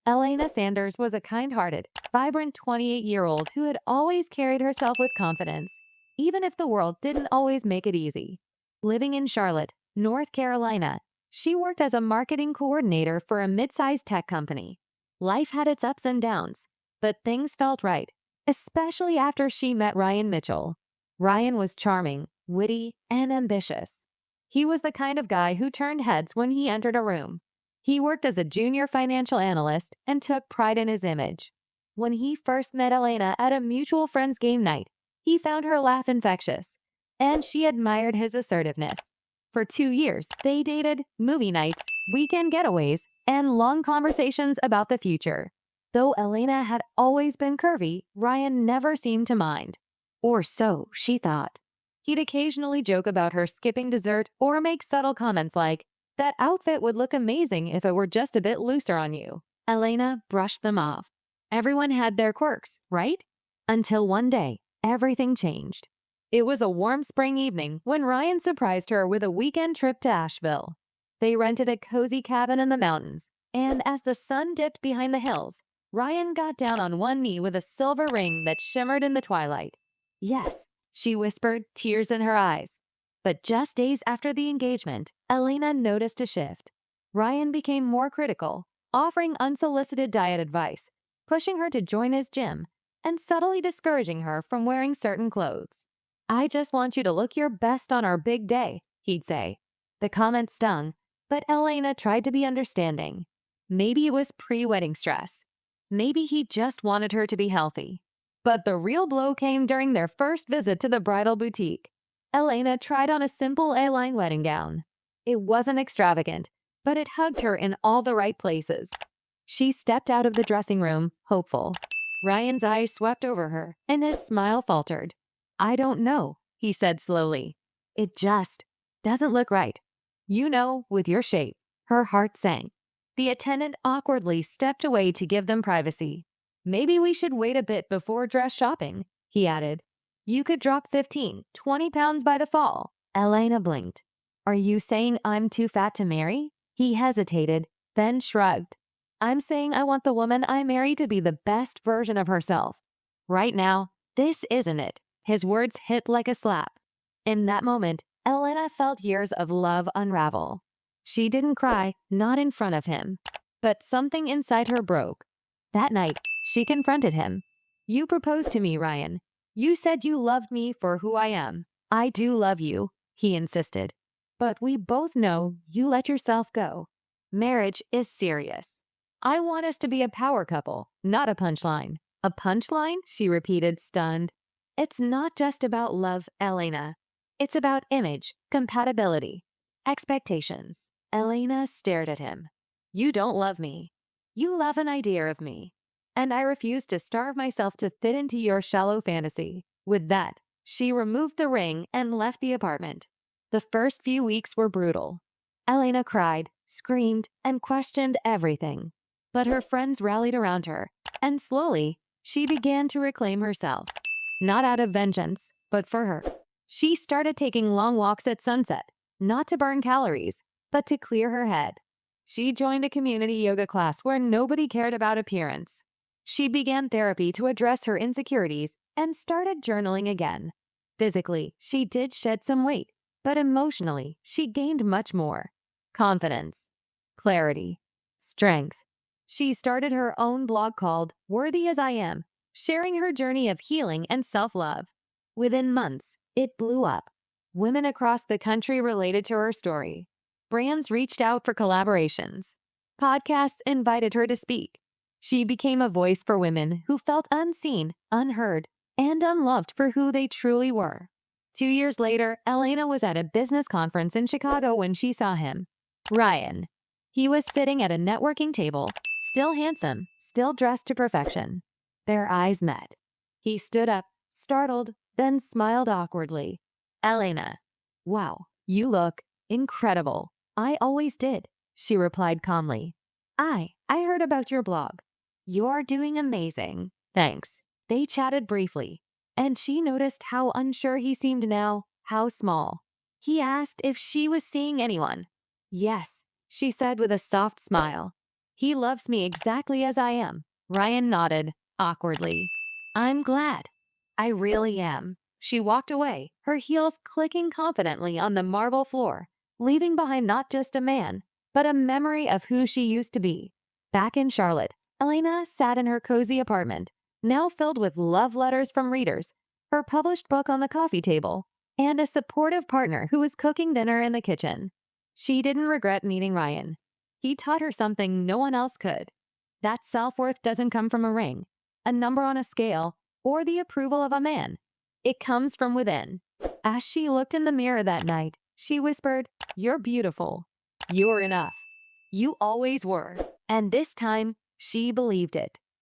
Elena Sanders was a kind-hearted, vibrant 28-year-old who had always carried herself with confidence, even if the world didn't always make it easy. Living in Charlotte, North Carolina, she worked as a marketing coordinator for a mid-sized tech company. Life had its ups and downs, but things felt right, especially after she met Ryan Mitchell. Ryan was charming, witty, and ambitious. He was the kind of guy who turned heads when he entered a room. He worked as a junior financial analyst and took pride in his image. When he first met Elena at a mutual friend's game night, he found her laugh infectious, and she admired his assertiveness. For 2 years, they dated, movie nights, weekend getaways, and long conversations about the future. Though Elena had always been curvy, Ryan never seemed to mind. Or so she thought. He'd occasionally joke about her skipping dessert or make subtle comments like, "That outfit would look amazing if it were just a bit looser on you." Elena brushed them off. Everyone had their quirks, right? Until one day, everything changed. It was a warm spring evening when Ryan surprised her with a weekend trip to Asheville. They rented a cozy cabin in the mountains, and as the sun dipped behind the hills, Ryan got down on one knee with a silver ring that shimmered in the twilight. "Yes," she whispered, tears in her eyes. But just days after the engagement, Elena noticed a shift. Ryan became more critical, offering unsolicited diet advice, pushing her to join his gym, and subtly discouraging her from wearing certain clothes. "I just want you to look your best on our big day," he'd say. The comment stung, but Elena tried to be understanding. Maybe it was pre-wedding stress. Maybe he just wanted her to be healthy. But the real blow came during their first visit to the bridal boutique. Elena tried on a simple A-line wedding gown. It wasn't extravagant, but it hugged her in all the right places. She stepped out of the dressing room, hopeful. Ryan's eyes swept over her, and his smile faltered. "I don't know," he said slowly. "It just doesn't look right. You know, with your shape." Her heart sank. The attendant awkwardly stepped away to give them privacy. "Maybe we should wait a bit before dress shopping," he added. "You could drop 15, 20 pounds by the fall." Elena blinked. "Are you saying I'm too fat to marry?" He hesitated, then shrugged. "I'm saying I want the woman I marry to be the best version of herself. Right now, this isn't it." His words hit like a slap. In that moment, Elena felt years of love unravel. She didn't cry, not in front of him. But something inside her broke. That night, she confronted him. "You proposed to me, Ryan. You said you loved me for who I am." "I do love you," he insisted. "But we both know you let yourself go. Marriage is serious. I want us to be a power couple, not a punchline." "A punchline?" she repeated, stunned. "It's not just about love, Elena. It's about image, compatibility, expectations." Elena stared at him. "You don't love me. You love an idea of me. And I refuse to starve myself to fit into your shallow fantasy." With that, she removed the ring and left the apartment. The first few weeks were brutal. Elena cried, screamed, and questioned everything. But her friends rallied around her, and slowly, she began to reclaim herself. Not out of vengeance, but for her. She started taking long walks at sunset, not to burn calories, but to clear her head. She joined a community yoga class where nobody cared about appearance. She began therapy to address her insecurities and started journaling again. Physically, she did shed some weight, but emotionally, she gained much more. Confidence, clarity, strength. She started her own blog called Worthy as I Am, sharing her journey of healing and self-love. Within months, it blew up. Women across the country related to her story. Brands reached out for collaborations. Podcasts invited her to speak. She became a voice for women who felt unseen, unheard, and unloved for who they truly were. 2 years later, Elena was at a business conference in Chicago when she saw him. Ryan. He was sitting at a networking table, still handsome, still dressed to perfection. Their eyes met. He stood up, startled, then smiled awkwardly. "Elena. Wow, you look incredible." "I always did," she replied calmly. I heard about your blog. You're doing amazing." "Thanks." They chatted briefly, and she noticed how unsure he seemed now, how small. He asked if she was seeing anyone. "Yes," she said with a soft smile. He loves me exactly as I am. Ryan nodded, awkwardly. I'm glad. I really am. She walked away, her heels clicking confidently on the marble floor, leaving behind not just a man, but a memory of who she used to be. Back in Charlotte, Elena sat in her cozy apartment, now filled with love letters from readers, her published book on the coffee table, and a supportive partner who was cooking dinner in the kitchen. She didn't regret meeting Ryan. He taught her something no one else could. That self-worth doesn't come from a ring, a number on a scale, or the approval of a man. It comes from within. As she looked in the mirror that night, she whispered, "You're beautiful. You're enough. You always were." And this time, she believed it.